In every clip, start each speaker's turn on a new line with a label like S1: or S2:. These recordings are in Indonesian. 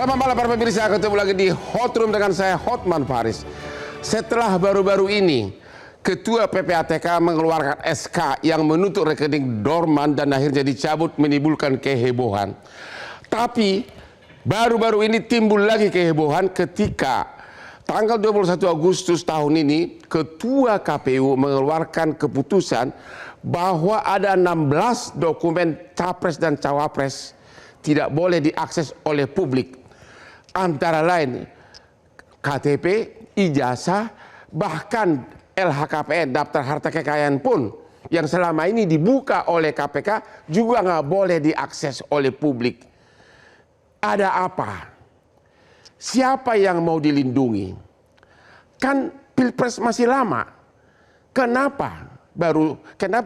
S1: Selamat malam para pemirsa, ketemu lagi di Hot Room dengan saya Hotman Paris. Setelah baru-baru ini Ketua PPATK mengeluarkan SK yang menutup rekening dorman dan akhirnya dicabut menimbulkan kehebohan. Tapi baru-baru ini timbul lagi kehebohan ketika tanggal 21 Agustus tahun ini Ketua KPU mengeluarkan keputusan bahwa ada 16 dokumen Capres dan Cawapres tidak boleh diakses oleh publik. Antara lain KTP, ijazah, bahkan LHKPN, daftar harta kekayaan pun yang selama ini dibuka oleh KPK juga nggak boleh diakses oleh publik. Ada apa? Siapa yang mau dilindungi? Kan Pilpres masih lama. Kenapa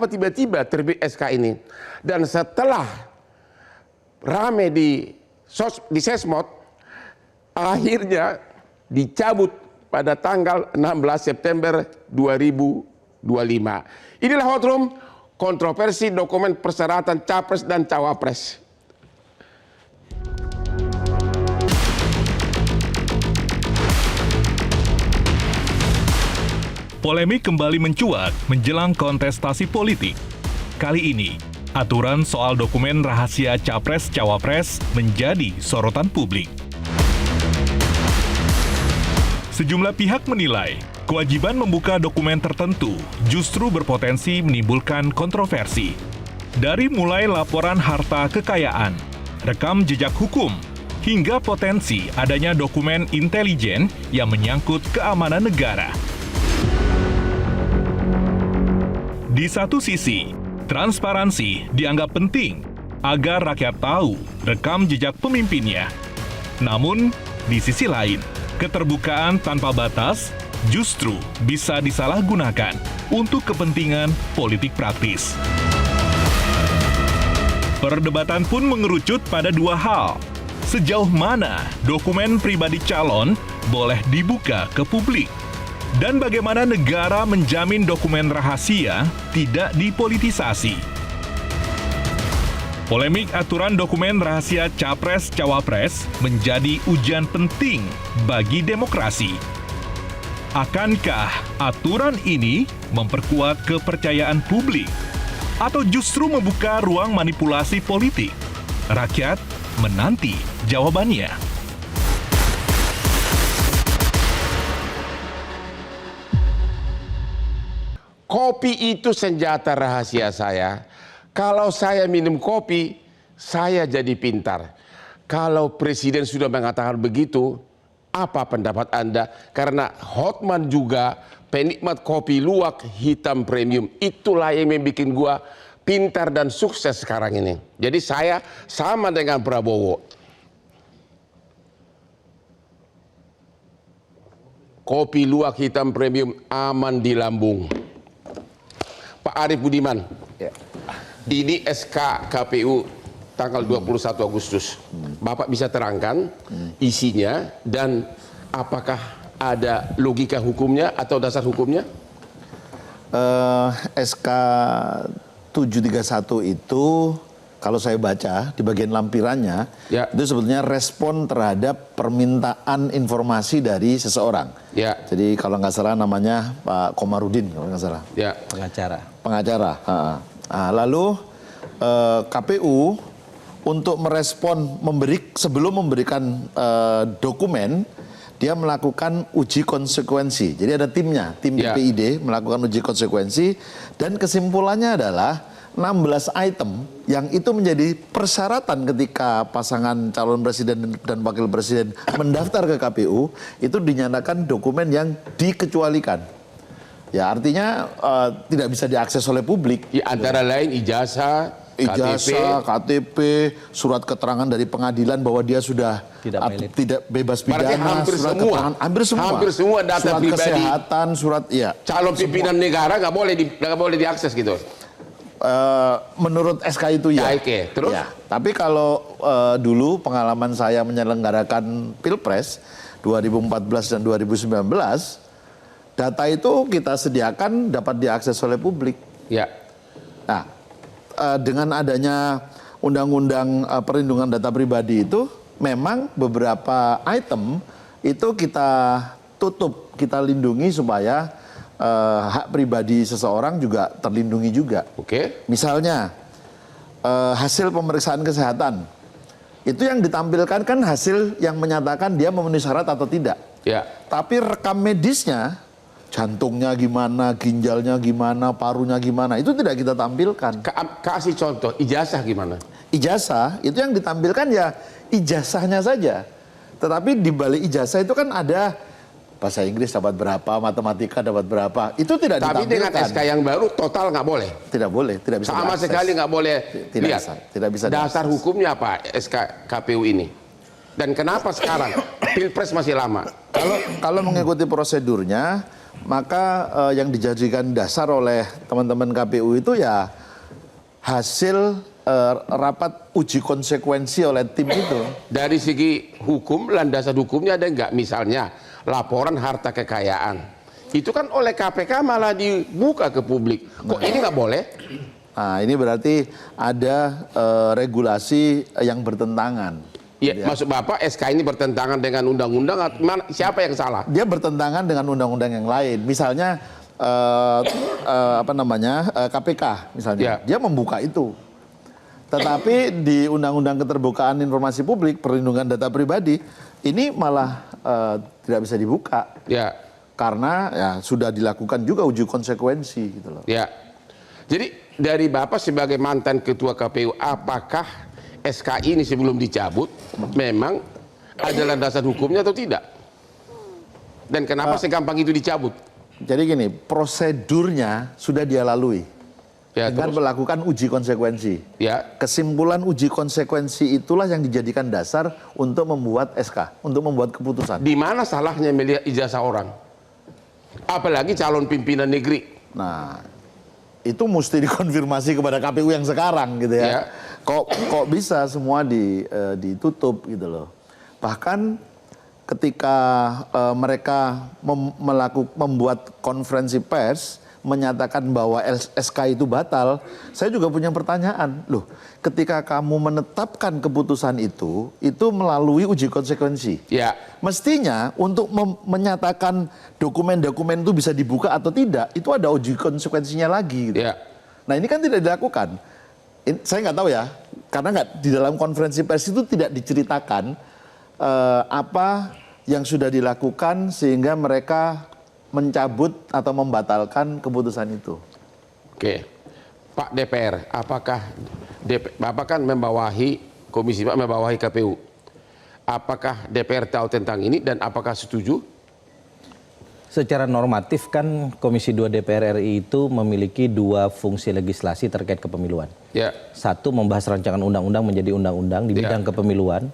S1: tiba-tiba terbit SK ini? Dan setelah rame di Sesmod, akhirnya dicabut pada tanggal 16 September 2025. Inilah Hot Room, kontroversi dokumen persyaratan Capres dan Cawapres.
S2: Polemik kembali mencuat menjelang kontestasi politik. Kali ini, aturan soal dokumen rahasia Capres-Cawapres menjadi sorotan publik. Sejumlah pihak menilai, kewajiban membuka dokumen tertentu justru berpotensi menimbulkan kontroversi. Dari mulai laporan harta kekayaan, rekam jejak hukum, hingga potensi adanya dokumen intelijen yang menyangkut keamanan negara. Di satu sisi, transparansi dianggap penting agar rakyat tahu rekam jejak pemimpinnya. Namun, di sisi lain, keterbukaan tanpa batas justru bisa disalahgunakan untuk kepentingan politik praktis. Perdebatan pun mengerucut pada dua hal. Sejauh mana dokumen pribadi calon boleh dibuka ke publik? Dan bagaimana negara menjamin dokumen rahasia tidak dipolitisasi? Polemik aturan dokumen rahasia Capres-Cawapres menjadi ujian penting bagi demokrasi. Akankah aturan ini memperkuat kepercayaan publik atau justru membuka ruang manipulasi politik? Rakyat menanti jawabannya.
S1: Kopi itu senjata rahasia saya. Kalau saya minum kopi, saya jadi pintar. Kalau presiden sudah mengatakan begitu, apa pendapat Anda? Karena Hotman juga penikmat kopi luwak hitam premium. Itulah yang membuat gua pintar dan sukses sekarang ini. Jadi saya sama dengan Prabowo. Kopi luwak hitam premium aman di lambung. Pak Arief Budiman, ini SK KPU tanggal 21 Agustus. Bapak bisa terangkan isinya dan apakah ada logika hukumnya atau dasar hukumnya?
S3: SK 731 itu kalau saya baca di bagian lampirannya, itu sebetulnya respon terhadap permintaan informasi dari seseorang. Jadi kalau nggak salah namanya Pak Komarudin, kalau nggak salah. Pengacara. Lalu KPU untuk merespon sebelum memberikan dokumen, dia melakukan uji konsekuensi. Jadi ada timnya, tim DPID melakukan uji konsekuensi dan kesimpulannya adalah 16 item yang itu menjadi persyaratan ketika pasangan calon presiden dan wakil presiden mendaftar ke KPU itu dinyatakan dokumen yang dikecualikan. Ya artinya tidak bisa diakses oleh publik.
S1: Antara lain ijazah,
S3: KTP, surat keterangan dari pengadilan bahwa dia sudah tidak bebas pidana, hampir semua data
S1: surat
S3: pribadi, kesehatan,
S1: calon pimpinan negara nggak boleh diakses gitu.
S3: Menurut SK itu ya.
S1: Terus?
S3: Tapi kalau dulu pengalaman saya menyelenggarakan Pilpres 2014 dan 2019, data itu kita sediakan dapat diakses oleh publik. Nah, dengan adanya Undang-Undang Perlindungan Data Pribadi itu, memang beberapa item itu kita tutup, kita lindungi supaya hak pribadi seseorang juga terlindungi juga.
S1: Oke.
S3: Misalnya hasil pemeriksaan kesehatan, itu yang ditampilkan kan hasil yang menyatakan dia memenuhi syarat atau tidak.
S1: Ya.
S3: Tapi rekam medisnya, jantungnya gimana, ginjalnya gimana, parunya gimana, itu tidak kita tampilkan.
S1: Kasih contoh, ijazah gimana?
S3: Ijazah itu yang ditampilkan ya ijazahnya saja. Tetapi di balik ijazah itu kan ada bahasa Inggris dapat berapa, matematika dapat berapa, itu tidak ditampilkan.
S1: Tapi dengan SK yang baru total nggak boleh?
S3: Tidak boleh, tidak bisa
S1: sama
S3: diakses.
S1: Sekali nggak boleh lihat.
S3: Tidak bisa
S1: dasar
S3: diakses.
S1: Hukumnya apa SK KPU ini? Dan kenapa sekarang Pilpres masih lama?
S3: Kalau mengikuti prosedurnya, maka yang dijadikan dasar oleh teman-teman KPU itu ya hasil rapat uji konsekuensi oleh tim itu.
S1: Dari segi hukum, landasan hukumnya ada nggak? Misalnya laporan harta kekayaan, itu kan oleh KPK malah dibuka ke publik. Kok ini nggak boleh?
S3: Nah, ini berarti ada regulasi yang bertentangan.
S1: Iya, maksud Bapak SK ini bertentangan dengan undang-undang? Siapa yang salah?
S3: Dia bertentangan dengan undang-undang yang lain. Misalnya KPK misalnya, dia membuka itu. Tetapi di Undang-Undang Keterbukaan Informasi Publik, Perlindungan Data Pribadi, ini malah tidak bisa dibuka.
S1: Ya.
S3: Karena ya sudah dilakukan juga uji konsekuensi gitu loh.
S1: Ya. Jadi dari Bapak sebagai mantan Ketua KPU, apakah SK ini sebelum dicabut memang ada landasan hukumnya atau tidak? Dan kenapa segampang itu dicabut?
S3: Jadi gini, prosedurnya sudah dia lalui. Ya, dengan melakukan uji konsekuensi.
S1: Ya.
S3: Kesimpulan uji konsekuensi itulah yang dijadikan dasar untuk membuat SK, untuk membuat keputusan.
S1: Di mana salahnya melihat ijazah orang? Apalagi calon pimpinan negeri.
S3: Nah, itu mesti dikonfirmasi kepada KPU yang sekarang gitu ya.
S1: Ya.
S3: Kok bisa semua ditutup gitu loh. Bahkan ketika mereka membuat konferensi pers menyatakan bahwa SK itu batal, saya juga punya pertanyaan. Loh, ketika kamu menetapkan keputusan itu melalui uji konsekuensi.
S1: Ya. Mestinya
S3: untuk menyatakan dokumen-dokumen itu bisa dibuka atau tidak, itu ada uji konsekuensinya lagi. Gitu.
S1: Ya.
S3: Nah, ini kan tidak dilakukan. Saya nggak tahu ya, karena di dalam konferensi pers itu tidak diceritakan apa yang sudah dilakukan sehingga mereka mencabut atau membatalkan keputusan itu.
S1: Oke, Pak DPR, apakah Bapak kan membawahi Komisi Pak membawahi KPU, apakah DPR tahu tentang ini dan apakah setuju?
S4: Secara normatif kan Komisi 2 DPR RI itu memiliki dua fungsi legislasi terkait kepemiluan.
S1: Ya.
S4: Satu, membahas rancangan undang-undang menjadi undang-undang di bidang kepemiluan.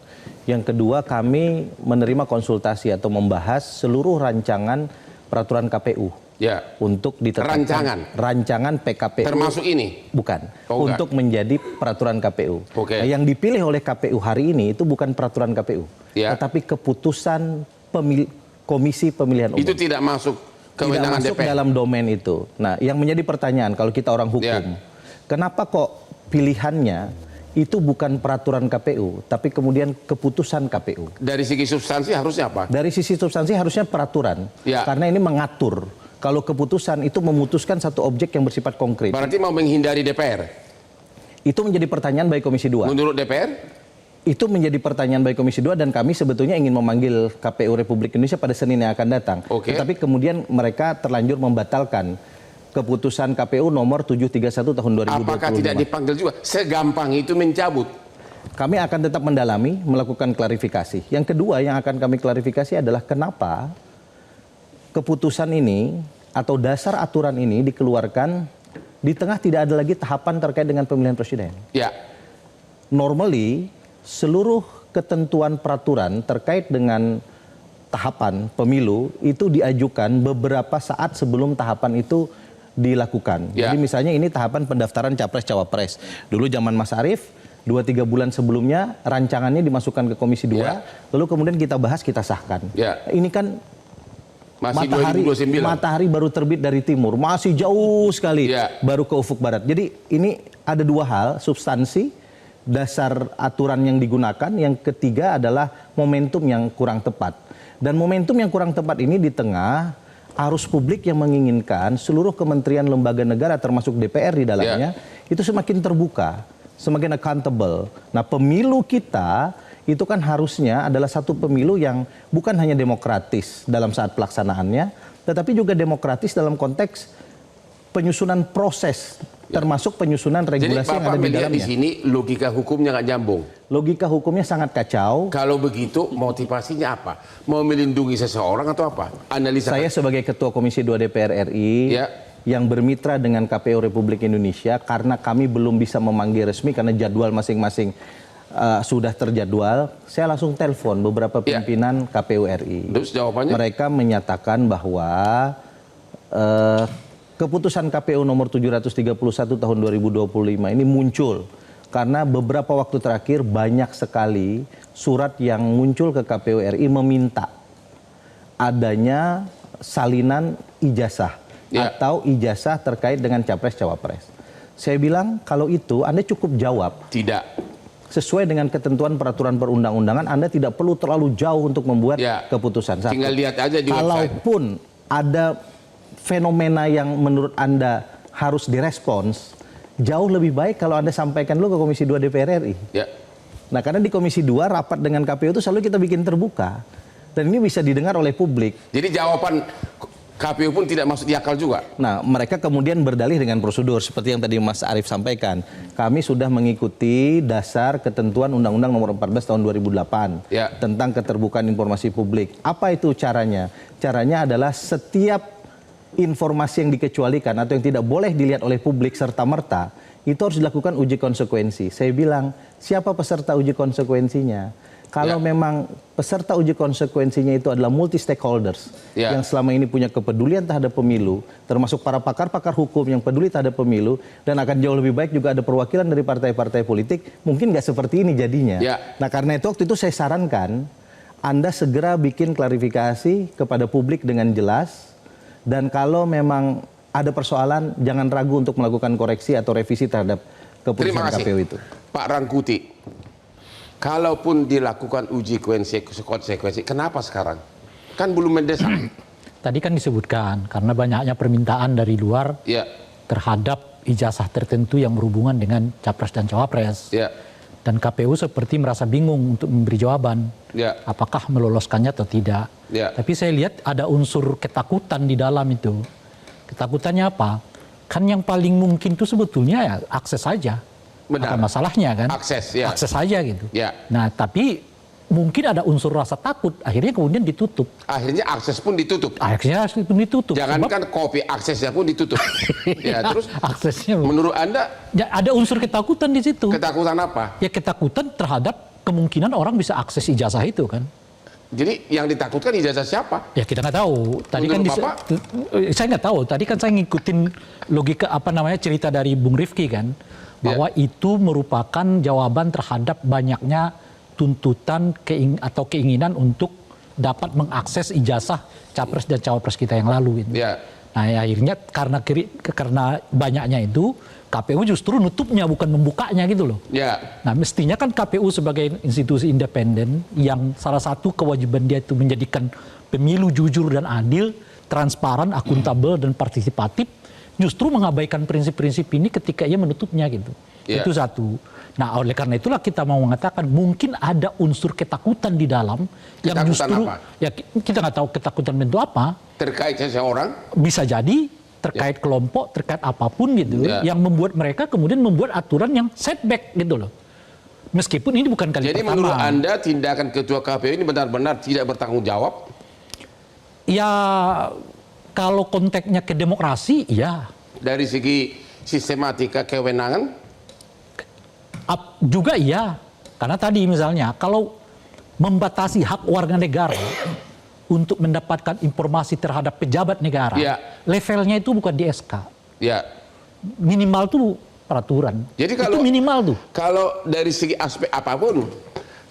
S4: Yang kedua, kami menerima konsultasi atau membahas seluruh rancangan peraturan KPU.
S1: Ya.
S4: Untuk ditetapkan rancangan PKPU.
S1: Termasuk ini?
S4: Bukan. Untuk menjadi peraturan KPU.
S1: Oke.
S4: Nah, yang dipilih oleh KPU hari ini itu bukan peraturan KPU.
S1: Ya.
S4: Tetapi keputusan Komisi Pemilihan Umum.
S1: Itu tidak masuk kewenangan DPR.
S4: Tidak masuk dalam domain itu. Nah, yang menjadi pertanyaan kalau kita orang hukum, kenapa kok pilihannya itu bukan peraturan KPU, tapi kemudian keputusan KPU?
S1: Dari segi substansi harusnya apa?
S4: Dari sisi substansi harusnya peraturan, karena ini mengatur. Kalau keputusan itu memutuskan satu objek yang bersifat konkret.
S1: Berarti mau menghindari DPR?
S4: Itu menjadi pertanyaan bagi Komisi 2.
S1: Menurut DPR?
S4: Itu menjadi pertanyaan bagi Komisi 2 dan kami sebetulnya ingin memanggil KPU Republik Indonesia pada Senin yang akan datang. Tetapi kemudian mereka terlanjur membatalkan keputusan KPU nomor 731 tahun 2025.
S1: Apakah tidak dipanggil juga? Segampang itu mencabut?
S4: Kami akan tetap mendalami, melakukan klarifikasi. Yang kedua yang akan kami klarifikasi adalah kenapa keputusan ini atau dasar aturan ini dikeluarkan di tengah tidak ada lagi tahapan terkait dengan pemilihan presiden.
S1: Ya.
S4: Normally seluruh ketentuan peraturan terkait dengan tahapan pemilu itu diajukan beberapa saat sebelum tahapan itu dilakukan. Jadi misalnya ini tahapan pendaftaran capres-cawapres. Dulu zaman Mas Arief, 2-3 bulan sebelumnya rancangannya dimasukkan ke Komisi 2, lalu kemudian kita bahas, kita sahkan. Ini kan
S1: masih
S4: matahari baru terbit dari timur, masih jauh sekali baru ke ufuk barat. Jadi ini ada dua hal, substansi dasar aturan yang digunakan, yang ketiga adalah momentum yang kurang tepat. Dan momentum yang kurang tepat ini di tengah arus publik yang menginginkan seluruh kementerian lembaga negara termasuk DPR di dalamnya itu semakin terbuka, semakin accountable. Nah, pemilu kita itu kan harusnya adalah satu pemilu yang bukan hanya demokratis dalam saat pelaksanaannya, tetapi juga demokratis dalam konteks penyusunan proses, termasuk penyusunan regulasi yang ada di dalamnya. Jadi Bapak melihat
S1: di sini logika hukumnya nggak nyambung.
S4: Logika hukumnya sangat kacau.
S1: Kalau begitu motivasinya apa? Mau melindungi seseorang atau apa? Analisa.
S4: Saya sebagai Ketua Komisi 2 DPR RI yang bermitra dengan KPU Republik Indonesia, karena kami belum bisa memanggil resmi karena jadwal masing-masing sudah terjadwal, saya langsung telepon beberapa pimpinan KPU RI.
S1: Terus jawabannya?
S4: Mereka menyatakan bahwa keputusan KPU nomor 731 tahun 2025 ini muncul karena beberapa waktu terakhir banyak sekali surat yang muncul ke KPU RI meminta adanya salinan ijazah atau ijazah terkait dengan capres-cawapres. Saya bilang kalau itu Anda cukup jawab.
S1: Tidak.
S4: Sesuai dengan ketentuan peraturan perundang-undangan, Anda tidak perlu terlalu jauh untuk membuat keputusan.
S1: Tinggal lihat aja di website.
S4: Kalaupun ada fenomena yang menurut Anda harus direspons, jauh lebih baik kalau Anda sampaikan dulu ke Komisi 2 DPR RI. Nah, karena di Komisi 2 rapat dengan KPU itu selalu kita bikin terbuka. Dan ini bisa didengar oleh publik.
S1: Jadi jawaban KPU pun tidak masuk di akal juga.
S4: Nah, mereka kemudian berdalih dengan prosedur seperti yang tadi Mas Arief sampaikan. Kami sudah mengikuti dasar ketentuan Undang-Undang Nomor 14 Tahun 2008 tentang keterbukaan informasi publik. Apa itu caranya? Caranya adalah setiap informasi yang dikecualikan atau yang tidak boleh dilihat oleh publik serta-merta itu harus dilakukan uji konsekuensi. Saya bilang, siapa peserta uji konsekuensinya? Kalau memang peserta uji konsekuensinya itu adalah multi stakeholders yang selama ini punya kepedulian terhadap pemilu, termasuk para pakar-pakar hukum yang peduli terhadap pemilu, dan akan jauh lebih baik juga ada perwakilan dari partai-partai politik, mungkin nggak seperti ini jadinya. Nah, karena itu waktu itu saya sarankan Anda segera bikin klarifikasi kepada publik dengan jelas, dan kalau memang ada persoalan jangan ragu untuk melakukan koreksi atau revisi terhadap keputusan KPU itu.
S1: Pak Rangkuti. Kalaupun dilakukan uji konsekuensi, kenapa sekarang? Kan belum mendesak.
S5: Tadi kan disebutkan, karena banyaknya permintaan dari luar terhadap ijazah tertentu yang berhubungan dengan capres dan cawapres. Dan KPU seperti merasa bingung untuk memberi jawaban. Apakah meloloskannya atau tidak. Tapi saya lihat ada unsur ketakutan di dalam itu. Ketakutannya apa? Kan yang paling mungkin itu sebetulnya ya akses saja. Benar. Apa masalahnya kan?
S1: Akses,
S5: akses saja gitu. Nah, tapi mungkin ada unsur rasa takut, akhirnya kemudian ditutup.
S1: Akhirnya akses pun ditutup.
S5: Akhirnya akses pun ditutup.
S1: Jangankan kopi, aksesnya pun ditutup. Terus
S5: aksesnya.
S1: Menurut Anda?
S5: Ya, ada unsur ketakutan di situ.
S1: Ketakutan apa?
S5: Ya ketakutan terhadap kemungkinan orang bisa akses ijazah itu kan.
S1: Jadi yang ditakutkan ijazah siapa?
S5: Ya kita nggak tahu. Tadi kan saya nggak tahu. Tadi kan saya ngikutin logika cerita dari Bung Rifki kan. Bahwa itu merupakan jawaban terhadap banyaknya tuntutan atau keinginan untuk dapat mengakses ijazah capres dan cawapres kita yang lalu. Gitu. Nah akhirnya karena banyaknya itu KPU justru nutupnya bukan membukanya gitu loh. Nah mestinya kan KPU sebagai institusi independen yang salah satu kewajiban dia itu menjadikan pemilu jujur dan adil, transparan, akuntabel dan partisipatif, justru mengabaikan prinsip-prinsip ini ketika ia menutupnya gitu. Itu satu. Nah oleh karena itulah kita mau mengatakan mungkin ada unsur ketakutan di dalam yang justru apa? Ya kita nggak tahu ketakutan bentuk apa.
S1: Terkait seseorang?
S5: Bisa jadi terkait kelompok, terkait apapun gitu, yang membuat mereka kemudian membuat aturan yang setback gitu loh. Meskipun ini bukan kali pertama. Jadi menurut Anda
S1: tindakan Ketua KPU ini benar-benar tidak bertanggung jawab?
S5: Ya kalau konteksnya ke demokrasi, ya.
S1: Dari segi sistematika kewenangan?
S5: Juga iya. Karena tadi misalnya, kalau membatasi hak warga negara untuk mendapatkan informasi terhadap pejabat negara, levelnya itu bukan di SK. Minimal tuh peraturan.
S1: Jadi kalau,
S5: itu minimal tuh.
S1: Kalau dari segi aspek apapun,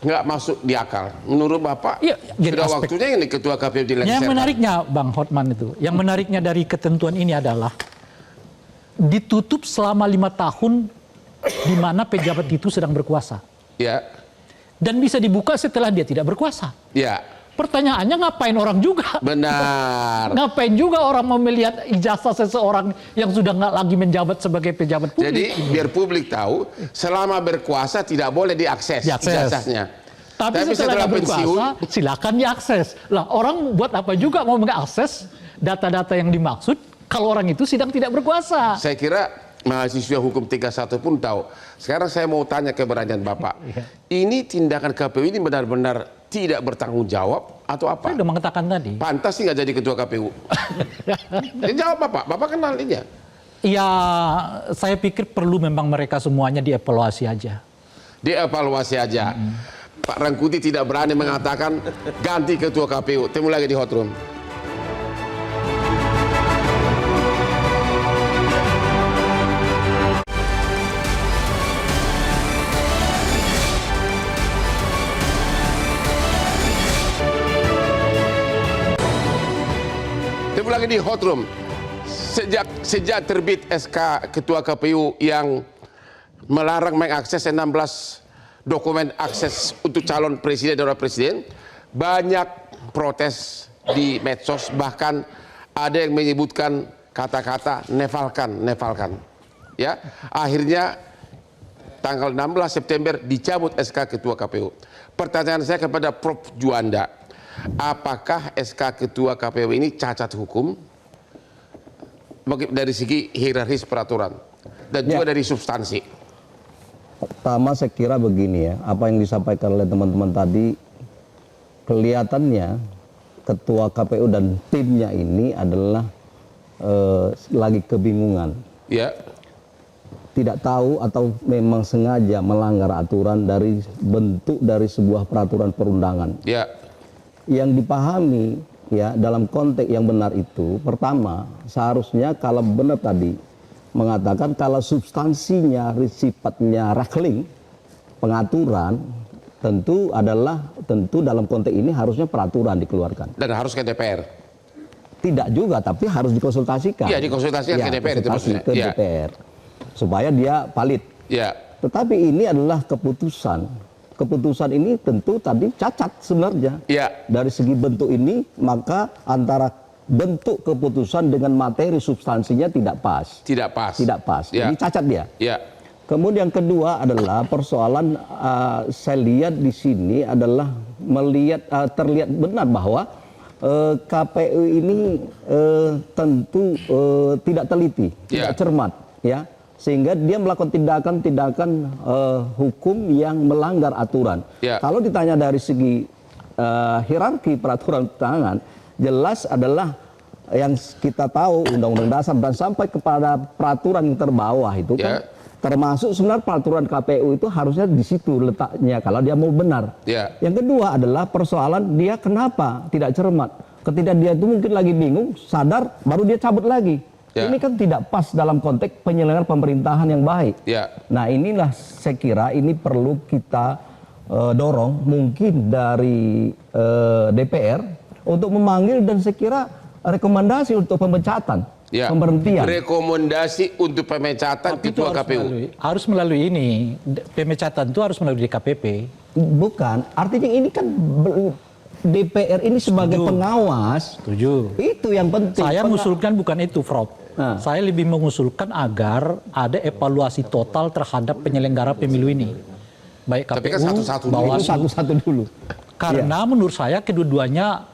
S1: nggak masuk di akal. Menurut Bapak, sudah waktunya ini Ketua KPU dilengsarkan.
S5: Yang menariknya, Bang Hotman itu, yang menariknya dari ketentuan ini adalah ditutup selama 5 tahun di mana pejabat itu sedang berkuasa.
S1: Ya.
S5: Dan bisa dibuka setelah dia tidak berkuasa.
S1: Ya.
S5: Pertanyaannya ngapain orang juga?
S1: Benar.
S5: Ngapain juga orang mau melihat ijazah seseorang yang sudah nggak lagi menjabat sebagai pejabat publik?
S1: Jadi biar publik tahu, selama berkuasa tidak boleh diakses ijazahnya.
S5: Tapi setelah berkuasa, silakan diakses. Lah orang buat apa juga mau mengakses data-data yang dimaksud kalau orang itu sedang tidak berkuasa?
S1: Saya kira mahasiswa hukum 31 pun tahu. Sekarang saya mau tanya keberanian Bapak. Ini tindakan KPU ini benar-benar tidak bertanggung jawab atau apa?
S5: Saya sudah mengatakan tadi.
S1: Pantas sih nggak jadi ketua KPU. Jadi jawab Bapak. Bapak kenal dia.
S5: Ya, saya pikir perlu memang mereka semuanya dievaluasi aja.
S1: Dievaluasi aja. Pak Rangkuti tidak berani mengatakan ganti ketua KPU. Temu lagi di Hot Room. Temu lagi di Hot Room. Sejak terbit SK ketua KPU yang melarang mengakses 16 dokumen akses untuk calon presiden dan wakil presiden, banyak protes di medsos, bahkan ada yang menyebutkan kata-kata nefalkan. Ya, akhirnya tanggal 16 September dicabut SK ketua KPU. Pertanyaan saya kepada Prof. Juanda, apakah SK ketua KPU ini cacat hukum dari segi hierarkis peraturan dan juga dari substansi?
S6: Pertama saya kira begini ya, apa yang disampaikan oleh teman-teman tadi, kelihatannya ketua KPU dan timnya ini adalah lagi kebingungan.
S1: Ya.
S6: Tidak tahu atau memang sengaja melanggar aturan dari bentuk dari sebuah peraturan perundangan.
S1: Ya.
S6: Yang dipahami ya dalam konteks yang benar itu, pertama seharusnya kalau benar tadi mengatakan kalau substansinya sifatnya rakling pengaturan, tentu dalam konteks ini harusnya peraturan dikeluarkan
S1: Dan harus ke DPR.
S6: Tidak juga, tapi harus dikonsultasikan.
S1: Iya, dikonsultasikan ke DPR itu maksudnya.
S6: Ke DPR supaya dia valid.
S1: Ya.
S6: Tetapi ini adalah keputusan. Keputusan ini tentu tadi cacat sebenarnya.
S1: Ya.
S6: Dari segi bentuk ini, maka antara bentuk keputusan dengan materi substansinya tidak pas.
S1: Tidak pas.
S6: Tidak pas.
S1: Ya.
S6: Jadi cacat dia.
S1: Ya.
S6: Kemudian kedua adalah persoalan saya lihat di sini adalah terlihat benar bahwa KPU ini tentu tidak teliti, tidak cermat, ya, sehingga dia melakukan tindakan-tindakan hukum yang melanggar aturan.
S1: Ya.
S6: Kalau ditanya dari segi hierarki peraturan perundangan, jelas adalah yang kita tahu Undang-Undang Dasar dan sampai kepada peraturan yang terbawah itu kan, termasuk sebenarnya peraturan KPU itu harusnya di situ letaknya kalau dia mau benar. Yang kedua adalah persoalan dia kenapa tidak cermat. Ketika dia itu mungkin lagi bingung, sadar, baru dia cabut lagi. Ini kan tidak pas dalam konteks penyelenggaraan pemerintahan yang baik. Nah inilah saya kira ini perlu kita dorong mungkin dari DPR untuk memanggil dan saya kira rekomendasi untuk pemecatan, pemberhentian.
S1: Rekomendasi untuk pemecatan ketua KPU.
S5: Harus melalui ini, pemecatan itu harus melalui DKPP.
S6: Bukan, artinya ini kan DPR ini sebagai pengawas.
S5: Setuju.
S6: Itu yang penting.
S5: Saya mengusulkan bukan itu, Prof. Saya lebih mengusulkan agar ada evaluasi total terhadap penyelenggara pemilu ini. Baik KPU,
S1: tapi kan
S6: satu-satu dulu.
S5: Karena menurut saya kedua-duanya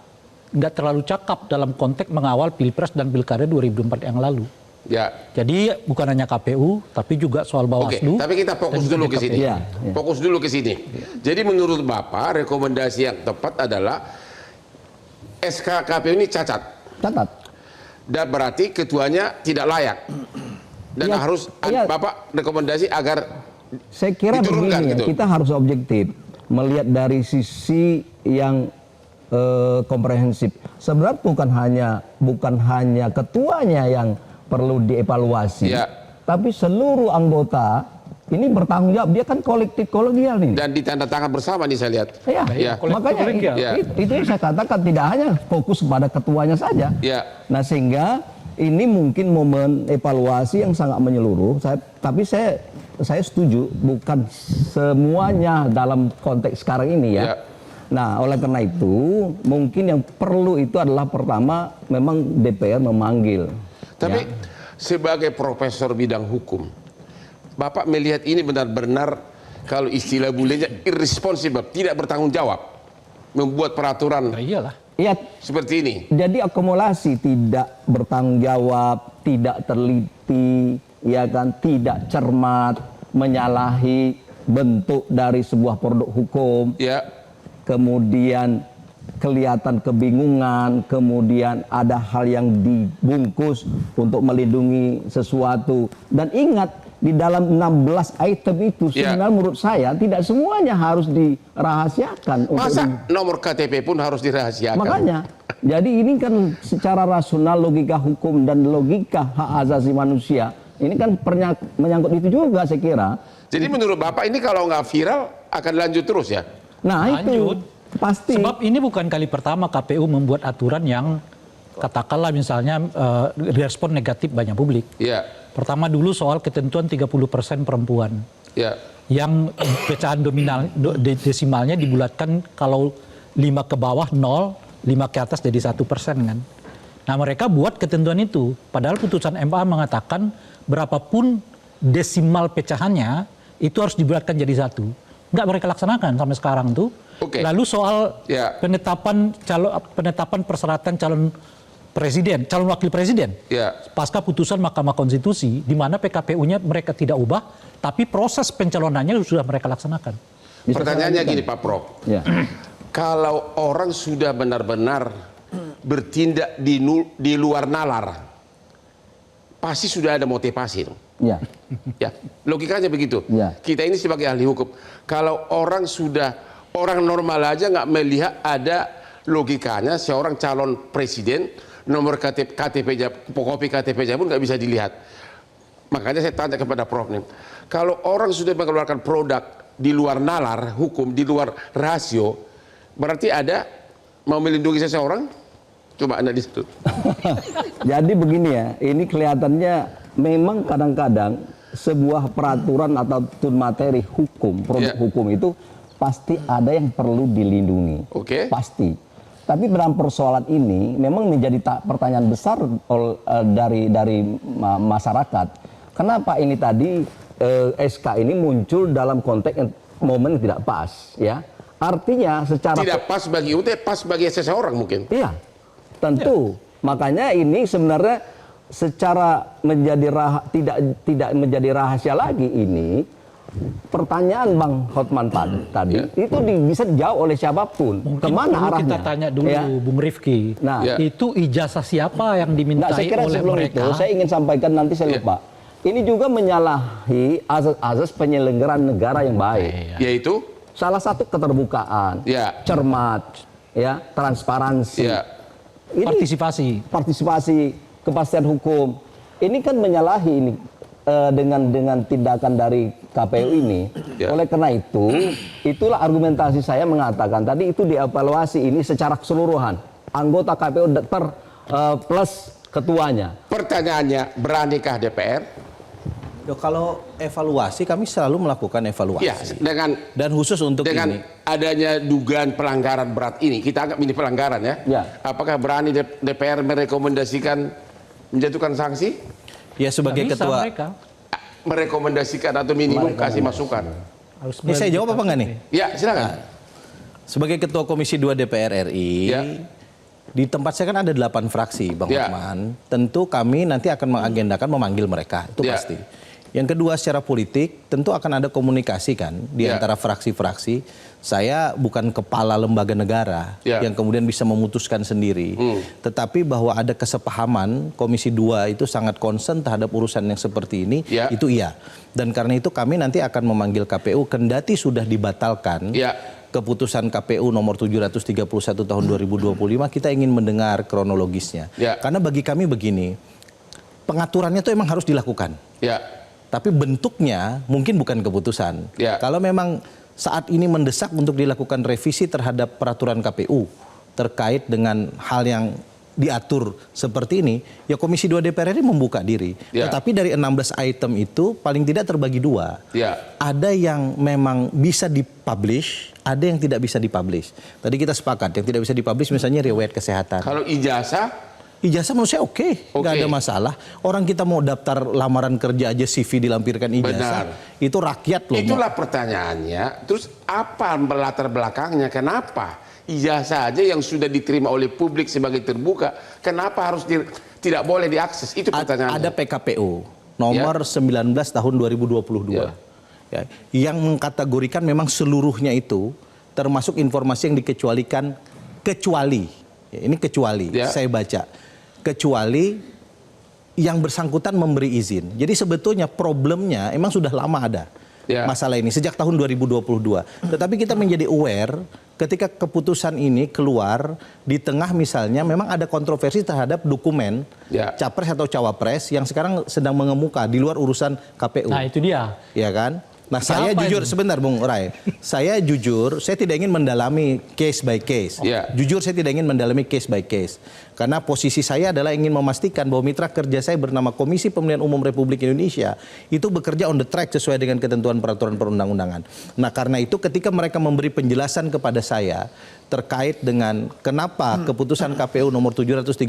S5: nggak terlalu cakap dalam konteks mengawal Pilpres dan Pilkada 2004 yang lalu. Jadi bukan hanya KPU, tapi juga soal Bawaslu.
S1: Tapi kita fokus dulu ke sini. Fokus dulu ke sini. Jadi menurut Bapak rekomendasi yang tepat adalah SK KPU ini cacat. Dan berarti ketuanya tidak layak. Dan harus Bapak rekomendasi agar
S6: saya kira begini gitu. Kita harus objektif melihat dari sisi yang komprehensif. Sebenarnya bukan hanya ketuanya yang perlu dievaluasi, tapi seluruh anggota ini bertanggung jawab. Dia kan kolektif kolegial nih.
S1: Dan ditandatangan bersama nih saya lihat.
S6: Makanya itu yang saya katakan tidak hanya fokus pada ketuanya saja. Nah sehingga ini mungkin momen evaluasi yang sangat menyeluruh. Tapi saya setuju bukan semuanya dalam konteks sekarang ini ya. Nah, oleh karena itu mungkin yang perlu itu adalah pertama memang DPR memanggil.
S1: Tapi sebagai profesor bidang hukum, Bapak melihat ini benar-benar kalau istilah bulenya irresponsible, tidak bertanggung jawab, membuat peraturan.
S5: Iyalah.
S6: Ya,
S1: seperti ini.
S6: Jadi akumulasi tidak bertanggung jawab, tidak teliti, ya kan, tidak cermat, menyalahi bentuk dari sebuah produk hukum.
S1: Ya.
S6: Kemudian kelihatan kebingungan, kemudian ada hal yang dibungkus untuk melindungi sesuatu. Dan ingat, di dalam 16 item itu sebenarnya menurut saya tidak semuanya harus dirahasiakan.
S1: Masa nomor KTP pun harus dirahasiakan?
S6: Makanya, jadi ini kan secara rasional logika hukum dan logika hak asasi manusia, ini kan menyangkut itu juga saya kira.
S1: Jadi menurut Bapak ini kalau nggak viral akan lanjut terus ya?
S6: Nah itu pasti.
S5: Sebab ini bukan kali pertama KPU membuat aturan yang katakanlah misalnya respon negatif banyak publik.
S1: Iya.
S5: Pertama dulu soal ketentuan 30% perempuan.
S1: Ya.
S5: Yang pecahan desimalnya dibulatkan kalau 5 ke bawah 0, 5 ke atas jadi 1% kan. Nah mereka buat ketentuan itu. Padahal putusan MA mengatakan berapapun desimal pecahannya itu harus dibulatkan jadi 1. Nggak mereka laksanakan sampai sekarang tuh. Lalu soal penetapan persyaratan calon presiden, calon wakil presiden, pasca putusan Mahkamah Konstitusi, di mana PKPU-nya mereka tidak ubah, tapi proses pencalonannya sudah mereka laksanakan.
S1: Pertanyaannya gini Pak Prof, kalau orang sudah benar-benar bertindak di luar nalar, pasti sudah ada motivasi. Ya, logikanya begitu. Kita ini sebagai ahli hukum, kalau orang normal aja nggak melihat ada logikanya seorang calon presiden nomor kopi KTP-nya pun nggak bisa dilihat. Makanya saya tanya kepada Prof nih, kalau orang sudah mengeluarkan produk di luar nalar hukum, di luar rasio, berarti ada mau melindungi seseorang? Coba Anda di situ.
S6: Jadi begini ya, ini kelihatannya memang kadang-kadang sebuah peraturan atau materi hukum, produk hukum itu pasti ada yang perlu dilindungi. Pasti. Tapi dalam persoalan ini memang menjadi pertanyaan besar dari masyarakat. Kenapa ini tadi SK ini muncul dalam konteks momen yang tidak pas, ya? Artinya secara
S1: tidak pas bagi UT, pas bagi seseorang mungkin.
S6: Iya, tentu. Makanya ini sebenarnya secara tidak menjadi rahasia lagi ini. Pertanyaan Bang Hotman tadi itu bisa dijawab oleh siapapun.
S5: Mungkin
S6: kemana arahnya?
S5: Kita tanya dulu Bung Rifki. Nah, itu ijazah siapa yang dimintai
S6: saya kira
S5: oleh mereka?
S6: Itu, saya ingin sampaikan nanti saya lupa. Ini juga menyalahi azas penyelenggaraan negara yang baik.
S1: Yaitu
S6: salah satu keterbukaan, cermat, transparansi, partisipasi, kepastian hukum. Ini kan menyalahi ini. Dengan tindakan dari KPU ini. Oleh karena itu, itulah argumentasi saya mengatakan tadi itu dievaluasi ini secara keseluruhan. Anggota KPU plus ketuanya.
S1: Pertanyaannya, beranikah DPR?
S4: Kalau evaluasi, kami selalu melakukan evaluasi.
S1: Ya,
S4: dan khusus untuk
S1: dengan
S4: ini.
S1: Adanya dugaan pelanggaran berat ini, kita anggap ini pelanggaran ya. Apakah berani DPR merekomendasikan menjatuhkan sanksi?
S4: Ya sebagai ketua
S1: merekomendasikan atau minimum kasih masukan.
S4: Ini saya jawab apa enggak nih?
S1: Ya silakan.
S4: Sebagai ketua Komisi 2 DPR RI, di tempat saya kan ada 8 fraksi, Bang Hotman. Tentu kami nanti akan mengagendakan memanggil mereka, itu pasti. Yang kedua, secara politik tentu akan ada komunikasi kan di antara fraksi-fraksi. Saya bukan kepala lembaga negara yang kemudian bisa memutuskan sendiri. Tetapi bahwa ada kesepahaman Komisi 2 itu sangat concern terhadap urusan yang seperti ini, itu iya. Dan karena itu kami nanti akan memanggil KPU kendati sudah dibatalkan keputusan KPU nomor 731 tahun 2025, kita ingin mendengar kronologisnya. Karena bagi kami begini, pengaturannya itu emang harus dilakukan. Tapi bentuknya mungkin bukan keputusan. Kalau memang saat ini mendesak untuk dilakukan revisi terhadap peraturan KPU terkait dengan hal yang diatur seperti ini, ya Komisi 2 DPR RI membuka diri. Tetapi dari 16 item itu paling tidak terbagi dua. Ada yang memang bisa dipublish, ada yang tidak bisa dipublish. Tadi kita sepakat yang tidak bisa dipublish misalnya riwayat kesehatan.
S1: Kalau ijazah?
S4: Ijazah menurut saya oke, nggak ada masalah. Orang kita mau daftar lamaran kerja aja CV dilampirkan ijazah. Benar. Itu rakyat loh. Itulah
S1: pertanyaannya. Terus apa latar belakangnya? Kenapa ijazah aja yang sudah diterima oleh publik sebagai terbuka, kenapa harus tidak boleh diakses? Itu pertanyaannya.
S4: Ada PKPU nomor 19 tahun 2022 ya, yang mengkategorikan memang seluruhnya itu termasuk informasi yang dikecualikan, kecuali ya, ini kecuali saya baca, kecuali yang bersangkutan memberi izin. Jadi sebetulnya problemnya emang sudah lama ada masalah ini sejak tahun 2022. Tetapi kita menjadi aware ketika keputusan ini keluar di tengah misalnya memang ada kontroversi terhadap dokumen capres atau cawapres yang sekarang sedang mengemuka di luar urusan KPU.
S5: Nah itu dia.
S4: Ya kan? Nah saya jujur, sebentar Bung Rai, saya jujur, saya tidak ingin mendalami case by case. Jujur saya tidak ingin mendalami case by case. Karena posisi saya adalah ingin memastikan bahwa mitra kerja saya bernama Komisi Pemilihan Umum Republik Indonesia itu bekerja on the track sesuai dengan ketentuan peraturan perundang-undangan. Nah karena itu ketika mereka memberi penjelasan kepada saya terkait dengan kenapa keputusan KPU nomor 731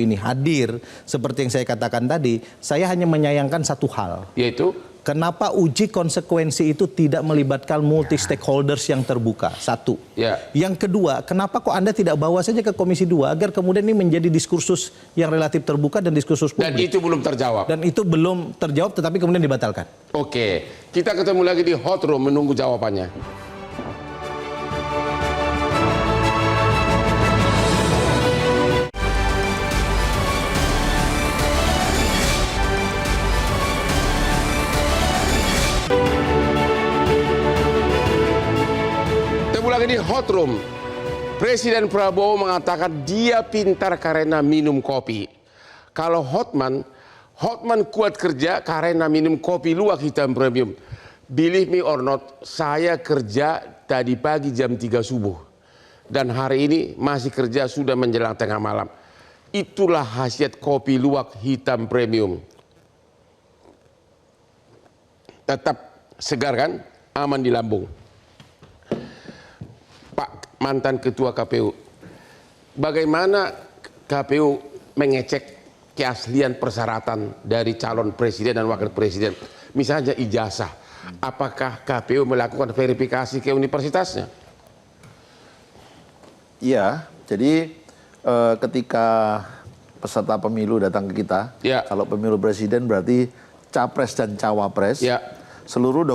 S4: ini hadir seperti yang saya katakan tadi, saya hanya menyayangkan satu hal.
S1: Yaitu?
S4: Kenapa uji konsekuensi itu tidak melibatkan multi stakeholders yang terbuka? Satu. Yang kedua, kenapa kok Anda tidak bawa saja ke Komisi 2 agar kemudian ini menjadi diskursus yang relatif terbuka dan diskursus publik?
S1: Dan itu belum terjawab.
S4: Dan itu belum terjawab tetapi kemudian dibatalkan.
S1: Oke, kita ketemu lagi di hot room menunggu jawabannya. Lagi di hot room, Presiden Prabowo mengatakan dia pintar karena minum kopi. Kalau Hotman kuat kerja karena minum kopi luwak hitam premium. Believe me or not, saya kerja tadi pagi jam 3 subuh. Dan hari ini masih kerja sudah menjelang tengah malam. Itulah khasiat kopi luwak hitam premium. Tetap segar kan, aman di lambung. Pak mantan ketua KPU, bagaimana KPU mengecek keaslian persyaratan dari calon presiden dan wakil presiden? Misalnya ijazah, apakah KPU melakukan verifikasi ke universitasnya?
S3: Iya, jadi ketika peserta pemilu datang ke kita, kalau pemilu presiden berarti capres dan cawapres, seluruh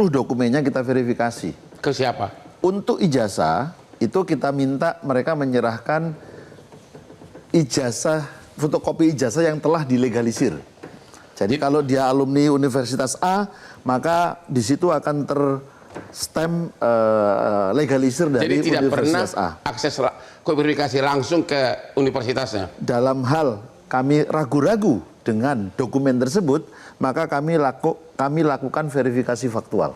S3: dokumennya kita verifikasi.
S1: Ke siapa?
S3: Untuk ijazah, itu kita minta mereka menyerahkan ijazah, fotokopi ijazah yang telah dilegalisir. Jadi kalau dia alumni Universitas A, maka di situ akan terstem legalisir dari Universitas A. Jadi tidak pernah
S1: akses verifikasi langsung ke universitasnya?
S3: Dalam hal kami ragu-ragu dengan dokumen tersebut, maka kami lakukan verifikasi faktual.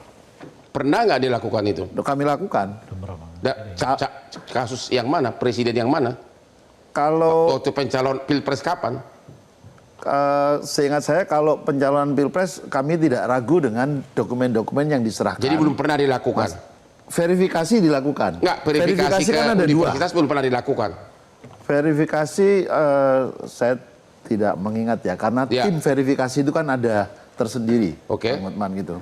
S1: Pernah nggak dilakukan itu?
S3: Kami lakukan.
S1: Kasus yang mana? Presiden yang mana?
S3: Kalau
S1: waktu pencalon pilpres kapan?
S3: Seingat saya kalau pencalonan pilpres kami tidak ragu dengan dokumen-dokumen yang diserahkan.
S1: Jadi belum pernah dilakukan?
S3: Verifikasi dilakukan.
S1: Nggak, verifikasi ke
S3: kan ada
S1: universitas
S3: dua.
S1: belum pernah dilakukan?
S3: Verifikasi saya tidak mengingat ya, karena tim verifikasi itu kan ada tersendiri. Teman-teman gitu.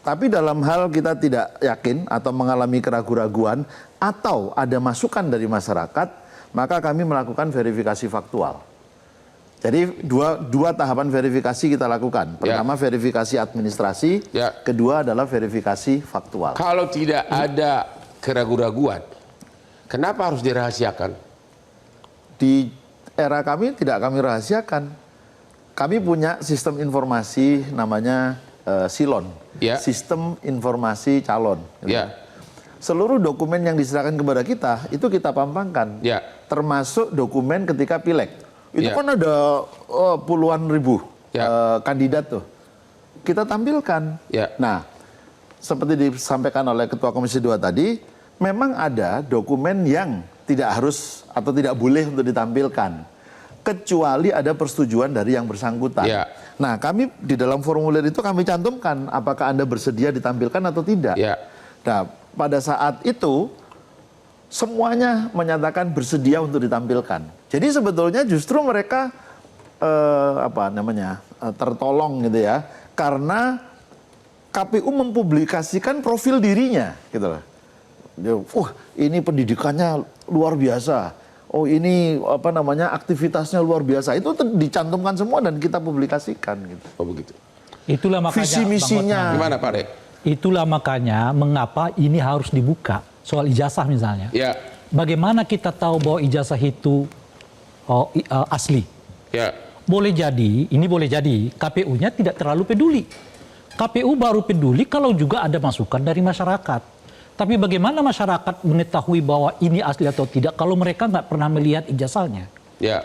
S3: Tapi dalam hal kita tidak yakin atau mengalami keraguan-raguan atau ada masukan dari masyarakat, maka kami melakukan verifikasi faktual. Jadi dua tahapan verifikasi kita lakukan. Pertama verifikasi administrasi, kedua adalah verifikasi faktual.
S1: Kalau tidak ada keraguan-raguan, kenapa harus dirahasiakan?
S3: Di era kami tidak kami rahasiakan. Kami punya sistem informasi namanya Silon, Sistem Informasi Calon. Seluruh dokumen yang diserahkan kepada kita itu kita pampangkan, termasuk dokumen ketika pileg. Itu kan ada puluhan ribu kandidat tuh, kita tampilkan. Nah, seperti disampaikan oleh Ketua Komisi 2 tadi, memang ada dokumen yang tidak harus atau tidak boleh untuk ditampilkan, kecuali ada persetujuan dari yang bersangkutan.
S1: Ya.
S3: Nah, kami di dalam formulir itu kami cantumkan apakah Anda bersedia ditampilkan atau tidak.
S1: Ya.
S3: Nah, pada saat itu semuanya menyatakan bersedia untuk ditampilkan. Jadi sebetulnya justru mereka tertolong gitu ya, karena KPU mempublikasikan profil dirinya, gitu loh. Ini pendidikannya luar biasa. Oh, ini aktivitasnya luar biasa. Itu dicantumkan semua dan kita publikasikan gitu.
S1: Oh, begitu.
S5: Itulah makanya
S3: visi misinya.
S1: Gimana Pak Rek?
S5: Itulah makanya mengapa ini harus dibuka soal ijazah misalnya.
S1: Ya.
S5: Bagaimana kita tahu bahwa ijazah itu asli?
S1: Ya.
S5: Boleh jadi KPU-nya tidak terlalu peduli. KPU baru peduli kalau juga ada masukan dari masyarakat. Tapi bagaimana masyarakat mengetahui bahwa ini asli atau tidak kalau mereka nggak pernah melihat ijazahnya?
S1: Ya.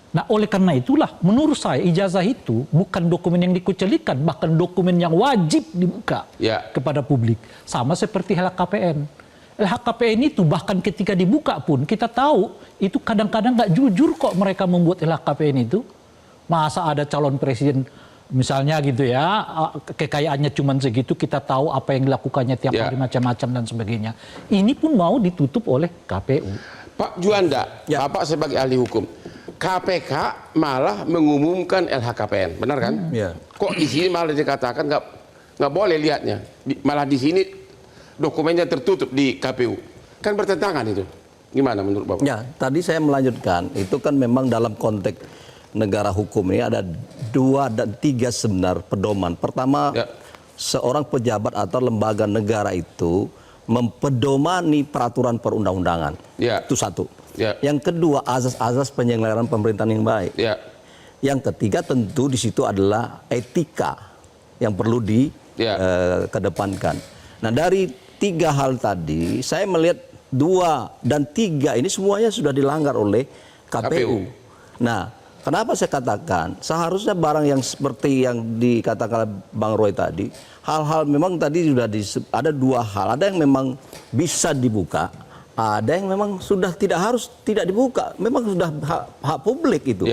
S5: Nah, oleh karena itulah menurut saya ijazah itu bukan dokumen yang dikucilkan, bahkan dokumen yang wajib dibuka kepada publik. Sama seperti LHKPN. LHKPN itu bahkan ketika dibuka pun kita tahu itu kadang-kadang nggak jujur kok mereka membuat LHKPN itu. Masa ada calon presiden misalnya gitu ya, kekayaannya cuma segitu, kita tahu apa yang dilakukannya tiap hari macam-macam dan sebagainya. Ini pun mau ditutup oleh KPU.
S1: Pak Juanda, Bapak sebagai ahli hukum, KPK malah mengumumkan LHKPN, benar kan?
S6: Ya.
S1: Kok di sini malah dikatakan nggak boleh lihatnya, malah di sini dokumennya tertutup di KPU, kan bertentangan itu. Gimana menurut Bapak?
S6: Ya, tadi saya melanjutkan, itu kan memang dalam konteks negara hukum ini ada 2 dan 3 sebenar pedoman. Pertama, seorang pejabat atau lembaga negara itu mempedomani peraturan perundang-undangan. Itu satu. Yang kedua, azas-azas penyelenggaraan pemerintahan yang baik. Yang ketiga tentu di situ adalah etika yang perlu dikedepankan. Nah, dari 3 hal tadi, saya melihat 2 dan 3 ini semuanya sudah dilanggar oleh KPU. Nah, kenapa saya katakan seharusnya barang yang seperti yang dikatakan Bang Roy tadi, hal-hal memang tadi sudah ada 2 hal, ada yang memang bisa dibuka, ada yang memang sudah tidak dibuka, memang sudah hak publik itu.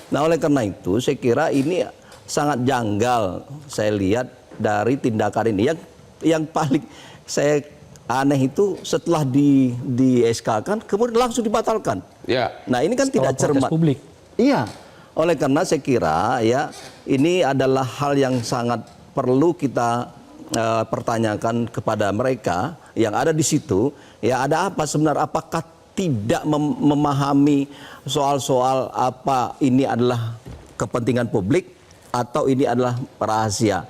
S6: Nah, oleh karena itu saya kira ini sangat janggal saya lihat dari tindakan ini. Yang paling saya aneh itu setelah di SK-kan kemudian langsung dibatalkan. Nah, ini kan tidak cermat.
S5: Publik.
S6: Iya. Oleh karena saya kira ya ini adalah hal yang sangat perlu kita pertanyakan kepada mereka yang ada di situ. Ya, ada apa sebenarnya? Apakah tidak memahami soal-soal apa ini adalah kepentingan publik atau ini adalah rahasia?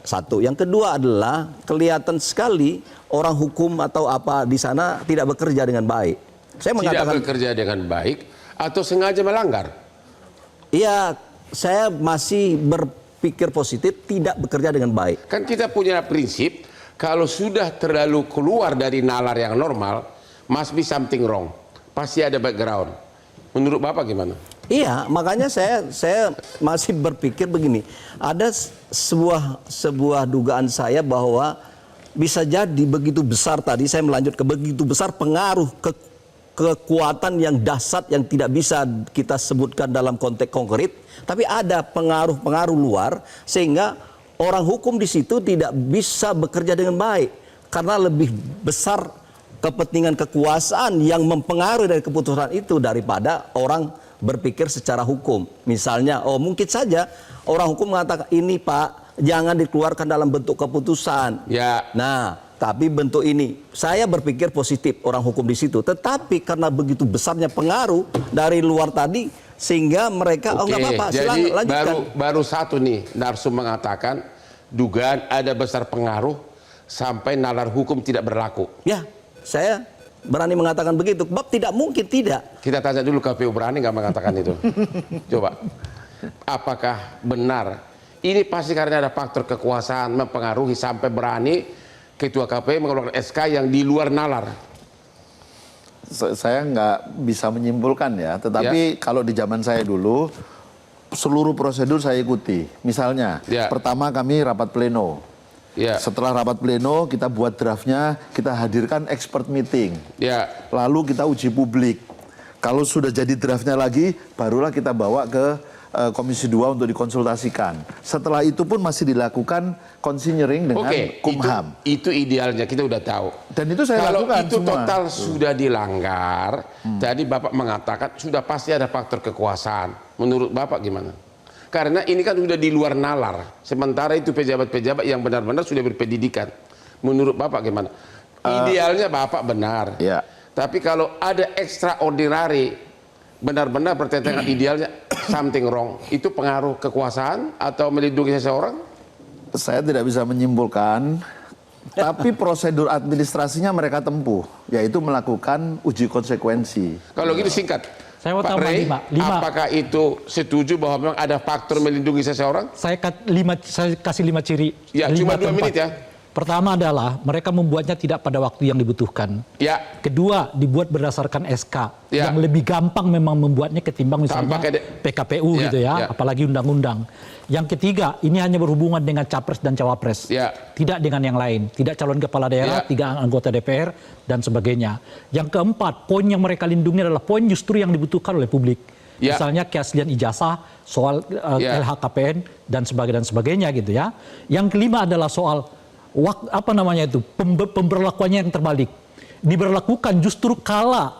S6: Satu. Yang kedua adalah kelihatan sekali orang hukum atau apa di sana tidak bekerja dengan baik. Saya mengatakan
S1: tidak bekerja dengan baik atau sengaja melanggar.
S6: Iya, saya masih berpikir positif, tidak bekerja dengan baik.
S1: Kan kita punya prinsip, kalau sudah terlalu keluar dari nalar yang normal, must be something wrong. Pasti ada background. Menurut Bapak gimana?
S6: Iya, makanya saya masih berpikir begini. Ada sebuah dugaan saya bahwa bisa jadi begitu besar tadi, saya melanjut ke begitu besar pengaruh kekuatan yang dahsyat yang tidak bisa kita sebutkan dalam konteks konkret, tapi ada pengaruh-pengaruh luar sehingga orang hukum di situ tidak bisa bekerja dengan baik karena lebih besar kepentingan kekuasaan yang mempengaruhi dari keputusan itu daripada orang berpikir secara hukum. Misalnya, mungkin saja orang hukum mengatakan ini Pak jangan dikeluarkan dalam bentuk keputusan. Nah, tapi bentuk ini, saya berpikir positif orang hukum di situ. Tetapi karena begitu besarnya pengaruh dari luar tadi, sehingga mereka, nggak apa-apa, silakan lanjutkan.
S1: Baru satu nih, Narsum mengatakan, dugaan ada besar pengaruh sampai nalar hukum tidak berlaku.
S6: Ya, saya berani mengatakan begitu. Sebab tidak mungkin tidak.
S1: Kita tanya dulu KPU berani nggak mengatakan itu? Coba, apakah benar? Ini pasti karena ada faktor kekuasaan mempengaruhi sampai berani Ketua KPU mengeluarkan SK yang di luar nalar.
S3: Saya nggak bisa menyimpulkan ya, tetapi kalau di zaman saya dulu, seluruh prosedur saya ikuti. Misalnya, pertama kami rapat pleno. Setelah rapat pleno, kita buat draftnya, kita hadirkan expert meeting. Lalu kita uji publik. Kalau sudah jadi draftnya lagi, barulah kita bawa ke Komisi 2 untuk dikonsultasikan. Setelah itu pun masih dilakukan considering dengan Kumham.
S1: Itu idealnya, kita udah tahu.
S3: Dan itu saya
S1: kalau
S3: lakukan
S1: itu
S3: semua.
S1: Total sudah dilanggar, tadi Bapak mengatakan sudah pasti ada faktor kekuasaan. Menurut Bapak gimana? Karena ini kan sudah di luar nalar. Sementara itu pejabat-pejabat yang benar-benar sudah berpendidikan. Menurut Bapak gimana? Idealnya Bapak benar. Tapi kalau ada extraordinary, benar-benar bertentangan idealnya, something wrong. Itu pengaruh kekuasaan atau melindungi seseorang?
S3: Saya tidak bisa menyimpulkan. Tapi prosedur administrasinya mereka tempuh, yaitu melakukan uji konsekuensi.
S1: Kalau gitu singkat.
S5: Saya mau
S1: Pak
S5: tambah
S1: Rey,
S5: 5.
S1: apakah itu setuju bahwa memang ada faktor melindungi seseorang?
S5: Saya kasih 5 ciri.
S1: Ya, cuma 2 menit ya.
S5: Pertama adalah mereka membuatnya tidak pada waktu yang dibutuhkan. Kedua, dibuat berdasarkan SK yang lebih gampang memang membuatnya ketimbang misalnya PKPU gitu ya, apalagi undang-undang. Yang ketiga, ini hanya berhubungan dengan capres dan cawapres, tidak dengan yang lain, tidak calon kepala daerah, tidak anggota DPR dan sebagainya. Yang keempat, poin yang mereka lindungi adalah poin justru yang dibutuhkan oleh publik. Misalnya keaslian ijazah, soal LHKPN dan sebagainya gitu ya. Yang kelima adalah soal pemberlakuannya yang terbalik. Diberlakukan justru kala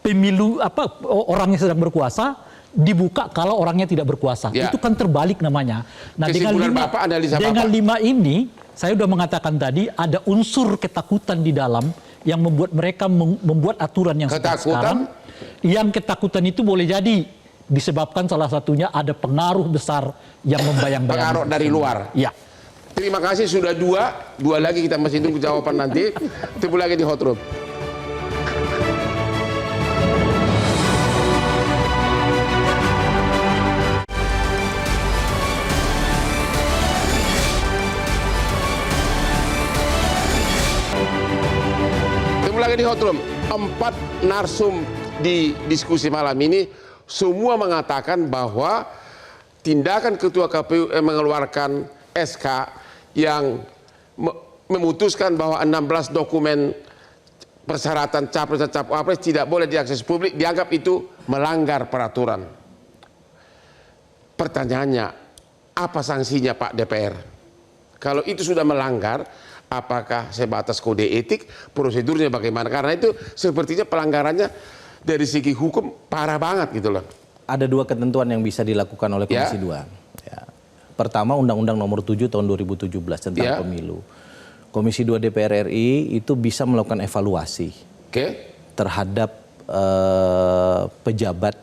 S5: pemilu orang yang sedang berkuasa dibuka kalau orangnya tidak berkuasa. Itu kan terbalik namanya. Nah, dengan 5 ini saya sudah mengatakan tadi ada unsur ketakutan di dalam yang membuat mereka membuat aturan yang seperti sekarang. Yang ketakutan itu boleh jadi disebabkan salah satunya ada pengaruh besar yang membayang-bayang.
S1: Pengaruh dari luar.
S5: Ya.
S1: Terima kasih sudah dua lagi kita masih tunggu jawaban nanti. Ketemu lagi di Hot Room. Ketemu lagi di Hot Room. 4 narsum di diskusi malam ini semua mengatakan bahwa tindakan Ketua KPU mengeluarkan SK yang memutuskan bahwa 16 dokumen persyaratan capres dan cawapres tidak boleh diakses publik, dianggap itu melanggar peraturan. Pertanyaannya, apa sanksinya Pak DPR? Kalau itu sudah melanggar, apakah sebatas kode etik, prosedurnya bagaimana? Karena itu sepertinya pelanggarannya dari segi hukum parah banget gitu loh.
S4: Ada 2 ketentuan yang bisa dilakukan oleh Komisi 2. Pertama, Undang-Undang Nomor 7 Tahun 2017 tentang pemilu. Komisi 2 DPR RI itu bisa melakukan evaluasi terhadap pejabat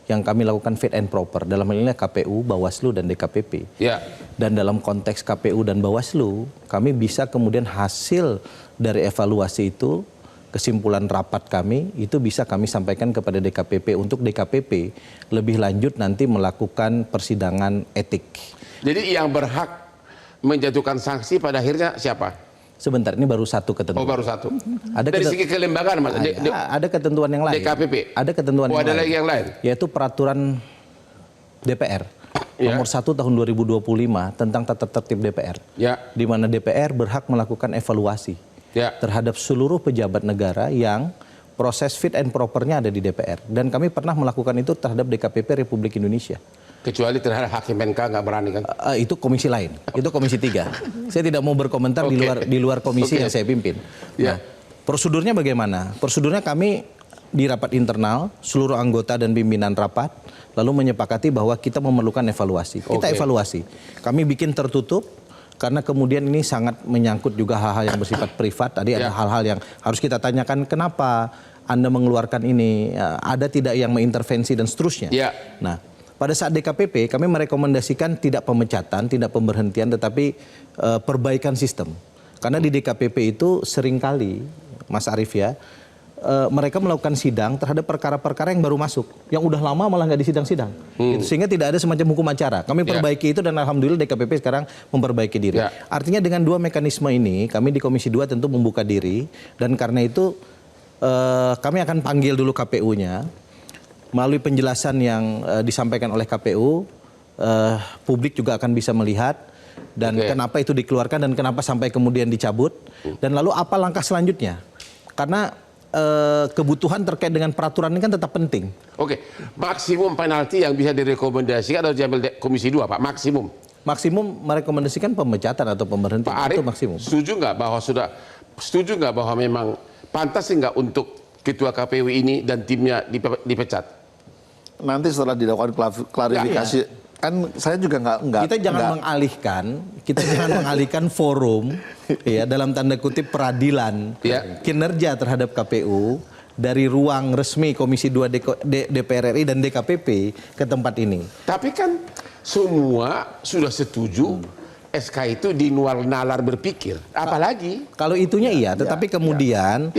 S4: yang kami lakukan fit and proper. Dalam hal ini KPU, Bawaslu, dan DKPP. Dan dalam konteks KPU dan Bawaslu, kami bisa kemudian hasil dari evaluasi itu, kesimpulan rapat kami, itu bisa kami sampaikan kepada DKPP untuk DKPP lebih lanjut nanti melakukan persidangan etik.
S1: Jadi yang berhak menjatuhkan sanksi pada akhirnya siapa?
S4: Sebentar, ini baru 1 ketentuan.
S1: Oh, baru 1. Dari segi kelembagaan, Mas.
S4: Ada ketentuan yang lain.
S1: DKPP.
S4: Ada ketentuan yang
S1: ada
S4: lain.
S1: lagi yang lain.
S4: Yaitu peraturan DPR nomor 1 tahun 2025 tentang tata tertib DPR. Di mana DPR berhak melakukan evaluasi terhadap seluruh pejabat negara yang proses fit and propernya ada di DPR. Dan kami pernah melakukan itu terhadap DKPP Republik Indonesia.
S1: Kecuali terhadap Hakim MK nggak berani kan?
S4: Itu komisi lain, itu komisi 3. Saya tidak mau berkomentar di luar komisi yang saya pimpin. Nah, prosedurnya bagaimana? Prosedurnya kami di rapat internal, seluruh anggota dan pimpinan rapat, lalu menyepakati bahwa kita memerlukan evaluasi. Kita evaluasi. Kami bikin tertutup, karena kemudian ini sangat menyangkut juga hal-hal yang bersifat privat. Tadi ada hal-hal yang harus kita tanyakan, kenapa Anda mengeluarkan ini, ada tidak yang mengintervensi dan seterusnya. Nah, pada saat DKPP kami merekomendasikan tidak pemecatan, tidak pemberhentian, tetapi perbaikan sistem. Karena di DKPP itu seringkali, Mas Arief ya, mereka melakukan sidang terhadap perkara-perkara yang baru masuk, yang udah lama malah nggak disidang-sidang. Sehingga tidak ada semacam hukum acara. Kami perbaiki itu dan alhamdulillah DKPP sekarang memperbaiki diri. Artinya dengan 2 mekanisme ini, kami di Komisi 2 tentu membuka diri, dan karena itu kami akan panggil dulu KPU-nya. Melalui penjelasan yang disampaikan oleh KPU, publik juga akan bisa melihat Dan kenapa itu dikeluarkan dan kenapa sampai kemudian dicabut. Dan lalu apa langkah selanjutnya? Karena kebutuhan terkait dengan peraturan ini kan tetap penting.
S1: Oke, maksimum penalti yang bisa direkomendasikan atau diambil Komisi 2, Pak, maksimum.
S4: Maksimum merekomendasikan pemecatan atau pemberhentian.
S1: Pak Arief,
S4: itu maksimum.
S1: Setuju nggak bahwa memang pantas nggak untuk Ketua KPU ini dan timnya dipecat?
S3: Nanti setelah dilakukan klarifikasi, kan saya juga nggak.
S4: Kita jangan mengalihkan forum ya dalam tanda kutip peradilan kinerja terhadap KPU dari ruang resmi Komisi 2 DPR RI dan DKPP ke tempat ini.
S1: Tapi kan semua sudah setuju SK itu di luar nalar berpikir. Apalagi
S4: kalau itunya iya, tetapi kemudian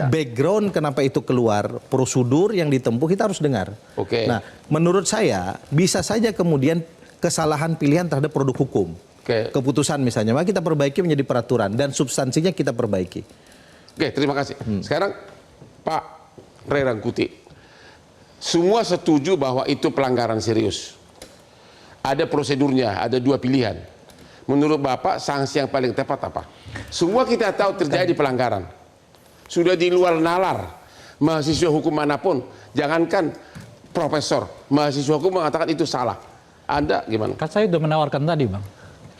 S4: background kenapa itu keluar, prosedur yang ditempuh kita harus dengar. Nah, menurut saya bisa saja kemudian kesalahan pilihan terhadap produk hukum. Keputusan misalnya, maka kita perbaiki menjadi peraturan dan substansinya kita perbaiki.
S1: Terima kasih. Sekarang Pak Ray Rangkuti, semua setuju bahwa itu pelanggaran serius. Ada prosedurnya, ada dua pilihan. Menurut Bapak, sanksi yang paling tepat apa? Semua kita tahu terjadi pelanggaran. Sudah di luar nalar. Mahasiswa hukum manapun, jangankan profesor, mahasiswa hukum mengatakan itu salah. Anda gimana?
S5: Kan saya sudah menawarkan tadi, Bang.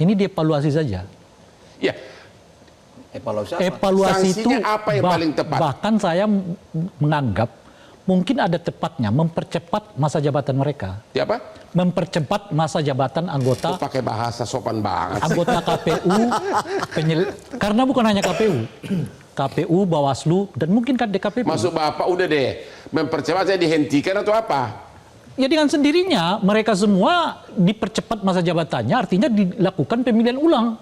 S5: Ini dievaluasi saja.
S1: Ya.
S5: Evaluasi itu
S1: apa yang paling tepat?
S5: Bahkan saya menganggap mungkin ada tepatnya mempercepat masa jabatan mereka.
S1: Apa?
S5: Mempercepat masa jabatan anggota.
S1: Pakai bahasa sopan banget.
S5: Anggota KPU, karena bukan hanya KPU, KPU, Bawaslu, dan mungkin kan DKPP.
S1: Masuk Bapak udah deh, mempercepat saya dihentikan atau apa?
S5: Ya dengan sendirinya mereka semua dipercepat masa jabatannya, artinya dilakukan pemilihan ulang.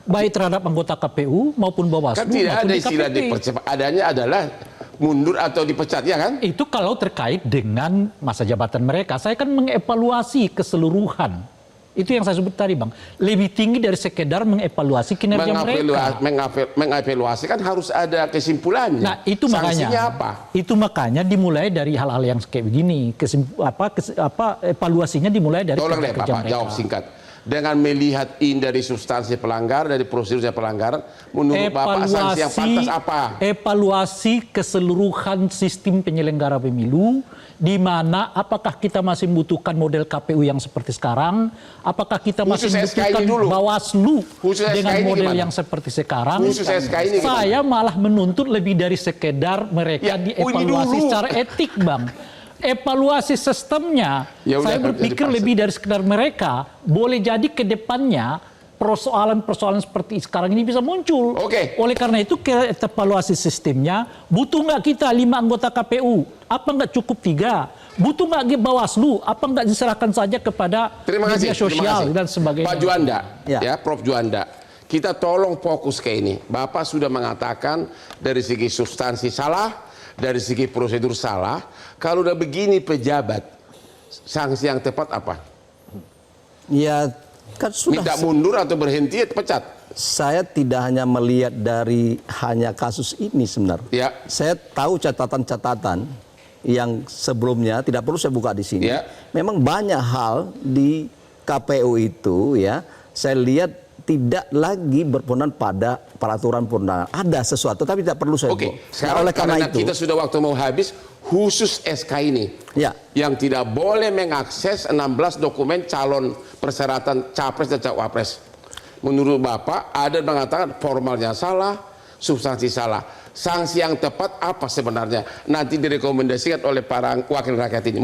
S5: Baik terhadap anggota KPU maupun Bawaslu.
S1: Kan tidak ada istilah dipercepat, adanya adalah mundur atau dipecat, ya kan?
S5: Itu kalau terkait dengan masa jabatan mereka. Saya kan mengevaluasi keseluruhan. Itu yang saya sebut tadi, Bang. Lebih tinggi dari sekedar mengevaluasi kinerja mereka.
S1: Mengevaluasi kan harus ada kesimpulannya.
S5: Nah, itu makanya.
S1: Apa?
S5: Itu makanya dimulai dari hal-hal yang kayak begini. Evaluasinya dimulai dari
S1: Tolong deh, Bapak, jawab singkat. Dengan melihat dari substansi pelanggaran, dari prosedurnya pelanggaran, menurut Bapak sanksi yang pantas apa?
S5: Evaluasi keseluruhan sistem penyelenggara pemilu, di mana apakah kita masih membutuhkan model KPU yang seperti sekarang, apakah kita masih membutuhkan Bawaslu dengan model yang seperti sekarang. Saya malah menuntut lebih dari sekedar mereka dievaluasi secara etik, Bang. Evaluasi sistemnya, saya berpikir lebih dari sekedar mereka, boleh jadi ke depannya persoalan-persoalan seperti sekarang ini bisa muncul. Oleh karena itu, evaluasi sistemnya, butuh nggak kita 5 anggota KPU? Apa nggak cukup 3? Butuh nggak Bawaslu? Apa nggak diserahkan saja kepada media sosial dan sebagainya?
S1: Pak Juanda, Prof. Juanda, kita tolong fokus ke ini. Bapak sudah mengatakan dari segi substansi salah, dari segi prosedur salah. Kalau udah begini pejabat, sanksi yang tepat apa?
S6: Ya, kan sudah.
S1: Minta mundur atau berhenti, pecat.
S6: Saya tidak hanya melihat dari hanya kasus ini sebenarnya. Saya tahu catatan-catatan yang sebelumnya, tidak perlu saya buka di sini. Memang banyak hal di KPU itu saya lihat tidak lagi berpengaruh pada peraturan perundangan. Ada sesuatu, tapi tidak perlu saya buka.
S1: Sekarang oleh karena itu, kita sudah waktu mau habis, khusus SK ini yang tidak boleh mengakses 16 dokumen calon persyaratan capres dan cawapres. Menurut Bapak, ada yang mengatakan formalnya salah, substansi salah. Sanksi yang tepat apa sebenarnya? Nanti direkomendasikan oleh para wakil rakyat ini.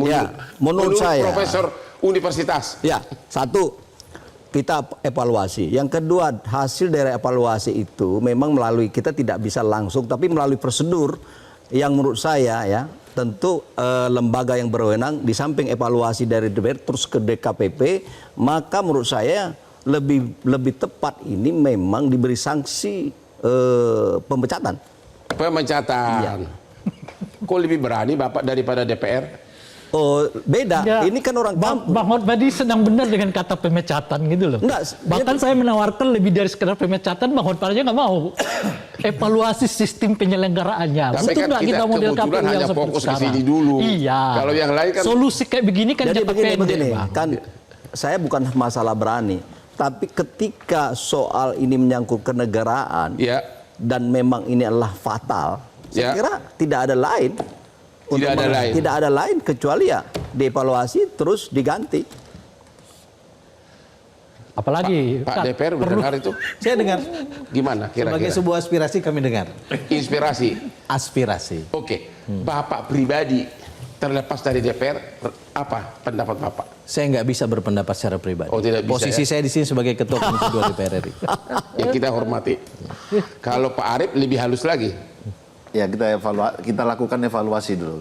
S6: Menurut saya,
S1: Profesor Universitas.
S6: Satu, kita evaluasi. Yang kedua, hasil dari evaluasi itu memang melalui, kita tidak bisa langsung, tapi melalui prosedur yang menurut saya tentu lembaga yang berwenang di samping evaluasi dari DPR terus ke DKPP, maka menurut saya lebih tepat ini memang diberi sanksi pemecatan.
S1: Kok lebih berani Bapak daripada DPR?
S6: Oh, beda. Ini kan orang
S5: Bang Hotbadi sedang benar dengan kata pemecatan gitu loh. Bahkan saya menawarkan lebih dari sekedar pemecatan, Bang Hotbadi aja nggak mau. Evaluasi sistem penyelenggaraannya. Butuh nggak kita model KPU yang seperti sekarang? Iya.
S1: Kalau yang lain kan
S5: solusi kayak begini kan
S6: jadi
S5: jangka pendek,
S6: begini, kan saya bukan masalah berani. Tapi ketika soal ini menyangkut kenegaraan dan memang ini adalah fatal, saya kira tidak ada lain. Tidak ada lain kecuali ya dievaluasi terus diganti.
S5: Apalagi
S1: Pak DPR udah dengar itu?
S4: Saya dengar.
S1: Gimana kira-kira?
S4: Sebagai sebuah aspirasi kami dengar.
S1: Inspirasi?
S4: Aspirasi.
S1: Oke. Bapak pribadi terlepas dari DPR, apa pendapat Bapak?
S4: Saya nggak bisa berpendapat secara pribadi.
S1: Oh, tidak bisa,
S4: Posisi saya di sini sebagai Ketua Komisi 2 DPR RI.
S1: Ya kita hormati. Kalau Pak Arief lebih halus lagi.
S3: Ya kita lakukan evaluasi dulu.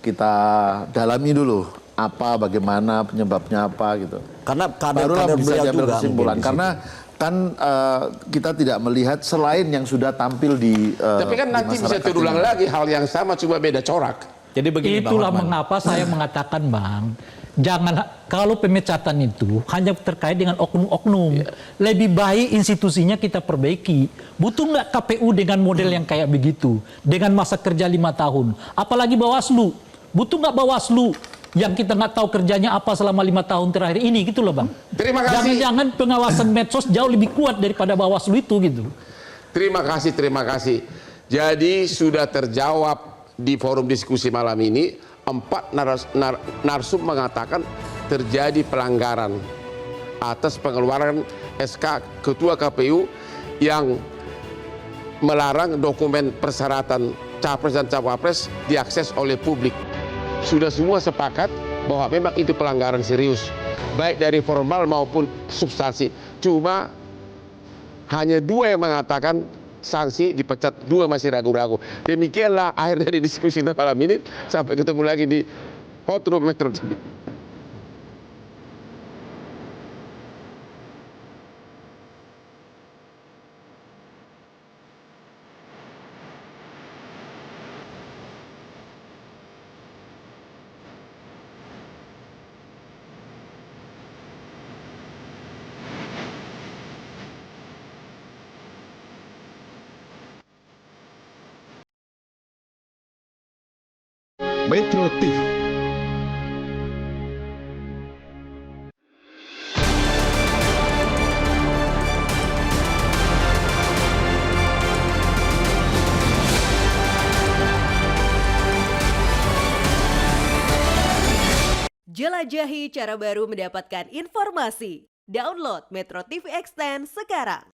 S3: Kita dalami dulu apa, bagaimana, penyebabnya apa gitu.
S6: Karena
S3: barulah
S6: kader
S3: bisa
S6: beliau
S3: diambil
S6: juga
S3: kesimpulan. Karena kan kita tidak melihat selain yang sudah tampil di
S1: tapi kan nanti bisa terulang lagi hal yang sama cuma beda corak.
S4: Jadi begini,
S5: itulah
S4: Bang Hotman.
S5: mengapa saya mengatakan, Bang, jangan kalau pemecatan itu hanya terkait dengan oknum-oknum. Lebih baik institusinya kita perbaiki. Butuh nggak KPU dengan model yang kayak begitu, dengan masa kerja 5 tahun, apalagi Bawaslu. Butuh nggak Bawaslu yang kita nggak tahu kerjanya apa selama 5 tahun terakhir ini, gitu loh, Bang.
S1: Terima kasih.
S5: Jangan-jangan pengawasan medsos jauh lebih kuat daripada Bawaslu itu, gitu.
S1: Terima kasih. Jadi sudah terjawab di forum diskusi malam ini, 4 narsum mengatakan terjadi pelanggaran atas pengeluaran SK Ketua KPU yang melarang dokumen persyaratan Capres dan Cawapres diakses oleh publik. Sudah semua sepakat bahwa memang itu pelanggaran serius, baik dari formal maupun substansi. Cuma hanya 2 yang mengatakan sanksi, dipecat 2 masih ragu-ragu. Demikianlah akhir dari diskusi kita malam ini. Sampai ketemu lagi di Hot Room Metro TV.
S7: Metro TV.
S8: Jelajahi cara baru mendapatkan informasi. Download Metro TV Extend sekarang.